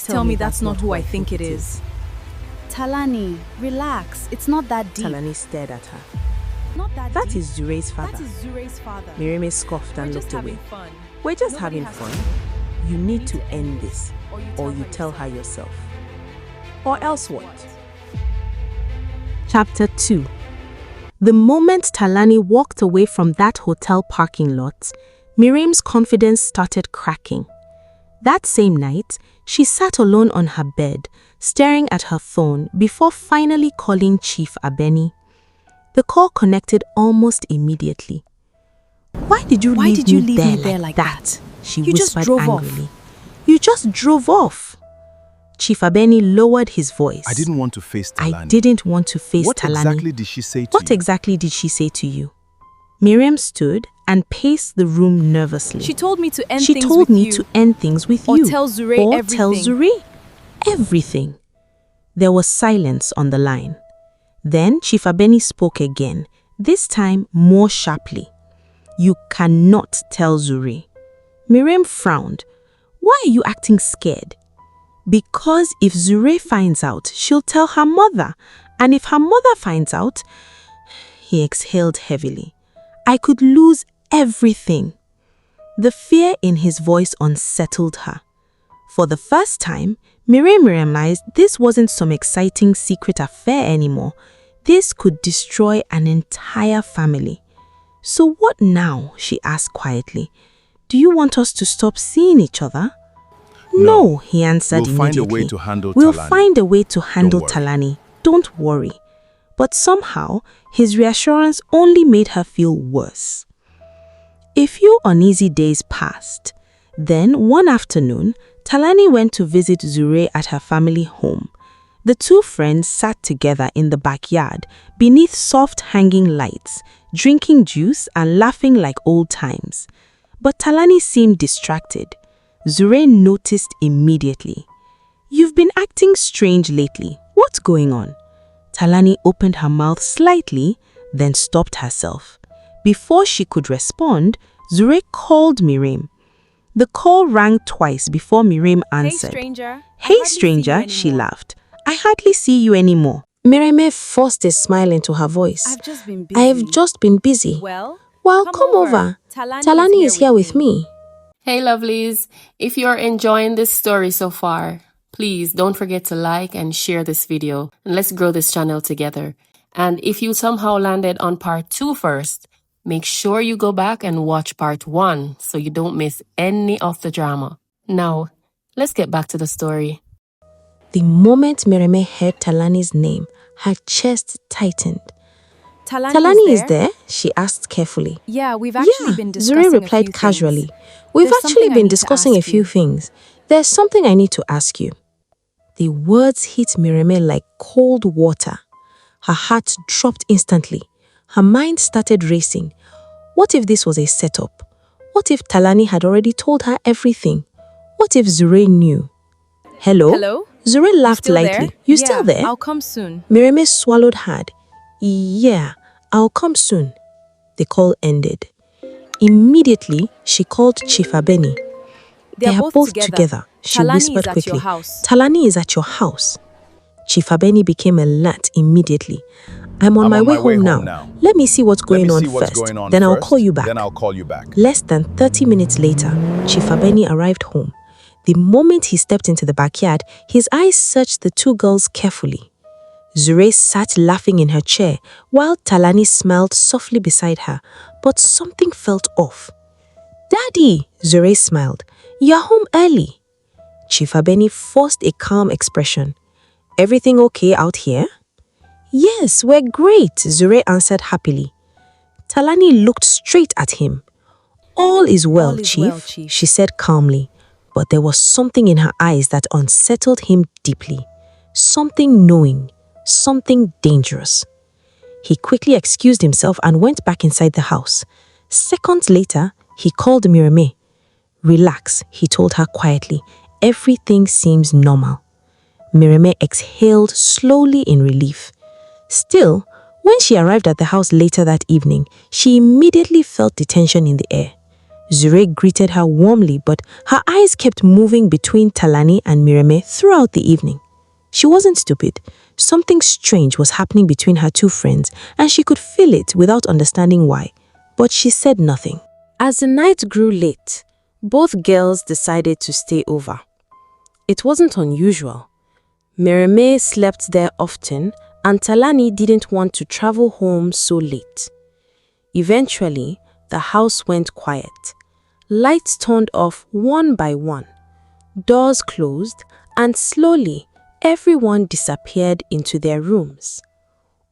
tell me that's not who I think it is. Talani, relax. It's not that deep. Talani stared at her. Not that That deep. is Zurei's father. That is Zurei's father. Mireme scoffed and looked away. Fun. We're just Nobody having has fun. to. You need to end this. Or You tell her yourself. Or else what? Chapter 2. The moment Talani walked away from that hotel parking lot, Mireme's confidence started cracking. That same night, she sat alone on her bed, staring at her phone before finally calling Chief Abeni. The call connected almost immediately. Why did you leave me there like that? She You just whispered drove angrily. off. You just drove off. Chief Abeni lowered his voice. I didn't want to face Talani. I didn't want to face What Talani. exactly did she say to What you? exactly did she say to you? Mireme stood and paced the room nervously. She told me to end She things told with me you. to end things with Or you. tell Zurei Or everything. tell Zurei everything. There was silence on the line. Then Chief Abeni spoke again, this time more sharply. You cannot tell Zurei. Mireme frowned. Why are you acting scared? Because if Zurei finds out, she'll tell her mother. And if her mother finds out, he exhaled heavily. I could lose everything. The fear in his voice unsettled her. For the first time, Mireme realized this wasn't some exciting secret affair anymore. This could destroy an entire family. So what now? She asked quietly. Do you want us to stop seeing each other? No, he answered We'll find a immediately. way to handle We'll Talani. find a way to handle worry. Talani. Don't worry. But somehow, his reassurance only made her feel worse. A few uneasy days passed. Then, one afternoon, Talani went to visit Zurei at her family home. The two friends sat together in the backyard beneath soft hanging lights, drinking juice and laughing like old times. But Talani seemed distracted. Zurei noticed immediately. You've been acting strange lately. What's going on? Talani opened her mouth slightly, then stopped herself. Before she could respond, Zurei called Mireme. The call rang twice before Mireme answered. Hey, stranger. Hey, stranger, she laughed. I hardly see you anymore. Mireme forced a smile into her voice. I've just been busy. I've just been busy. Well, Come over. Talani is here with me. Hey lovelies, if you're enjoying this story so far, please don't forget to like and share this video and let's grow this channel together. And if you somehow landed on part 2 first, make sure you go back and watch part 1 so you don't miss any of the drama. Now, let's get back to the story. The moment Mireme heard Talani's name, her chest tightened. Talani is there? She asked carefully. Yeah, we've actually been discussing Zurei a few replied things. casually. We've There's actually something I been need to discussing a ask few you. things. There's something I need to ask you. The words hit Mireme like cold water. Her heart dropped instantly. Her mind started racing. What if this was a setup? What if Talani had already told her everything? What if Zurei knew? Hello? Hello? Zurei laughed Still lightly. there? You Yeah, still there? I'll come soon. Mireme swallowed hard. Yeah, I'll come soon. The call ended. Immediately, she called Chief Abeni. They are both together. She Talani whispered is at quickly. your house. Talani is at your house. Chief Abeni became alert immediately. I'm on my way home now. Let me see what's going on first. Then I'll call you back. Less than 30 minutes later, Chief Abeni arrived home. The moment he stepped into the backyard, his eyes searched the two girls carefully. Zurei sat laughing in her chair, while Talani smiled softly beside her, but something felt off. Daddy, Zurei smiled. You're home early. Chief Abeni forced a calm expression. Everything okay out here? Yes, we're great, Zurei answered happily. Talani looked straight at him. All is well, Chief, she said calmly, but there was something in her eyes that unsettled him deeply. Something knowing, something dangerous. He quickly excused himself and went back inside the house. Seconds later, he called Mireme. Relax, he told her quietly. Everything seems normal. Mireme exhaled slowly in relief. Still, when she arrived at the house later that evening, she immediately felt the tension in the air. Zurei greeted her warmly, but her eyes kept moving between Talani and Mireme throughout the evening. She wasn't stupid. Something strange was happening between her two friends, and she could feel it without understanding why. But she said nothing. As the night grew late, both girls decided to stay over. It wasn't unusual. Mireme slept there often, and Talani didn't want to travel home so late. Eventually, the house went quiet. Lights turned off one by one. Doors closed, and slowly, everyone disappeared into their rooms.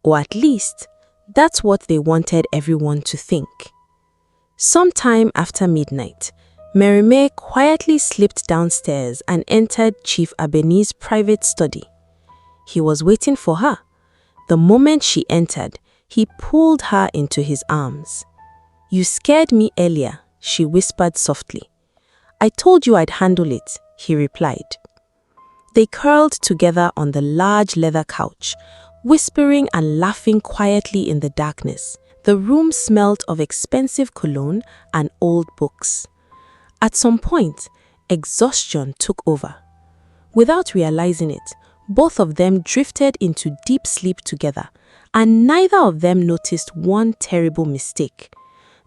Or at least, that's what they wanted everyone to think. Sometime after midnight, Mireme quietly slipped downstairs and entered Chief Abeni's private study. He was waiting for her. The moment she entered, he pulled her into his arms. "You scared me earlier," she whispered softly. "I told you I'd handle it," he replied. They curled together on the large leather couch, whispering and laughing quietly in the darkness. The room smelled of expensive cologne and old books. At some point, exhaustion took over. Without realizing it, both of them drifted into deep sleep together, and neither of them noticed one terrible mistake.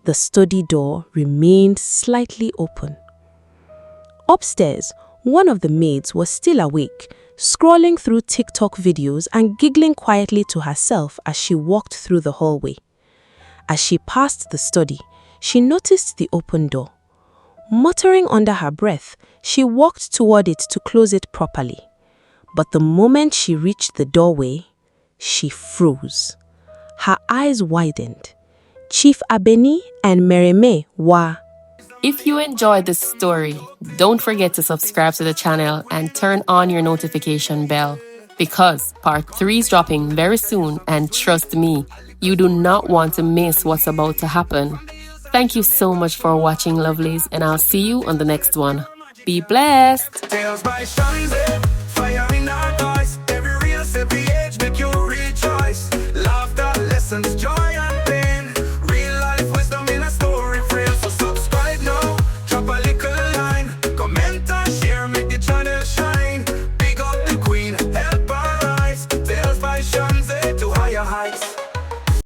The study door remained slightly open. Upstairs, one of the maids was still awake, scrolling through TikTok videos and giggling quietly to herself as she walked through the hallway. As she passed the study, she noticed the open door. Muttering under her breath, she walked toward it to close it properly. But the moment she reached the doorway, she froze. Her eyes widened. Chief Abeni and Mireme were... If you enjoyed this story, don't forget to subscribe to the channel and turn on your notification bell, because part 3 is dropping very soon, and trust me, you do not want to miss what's about to happen. Thank you so much for watching, lovelies, and I'll see you on the next one. Be blessed! Tales by Shanzae.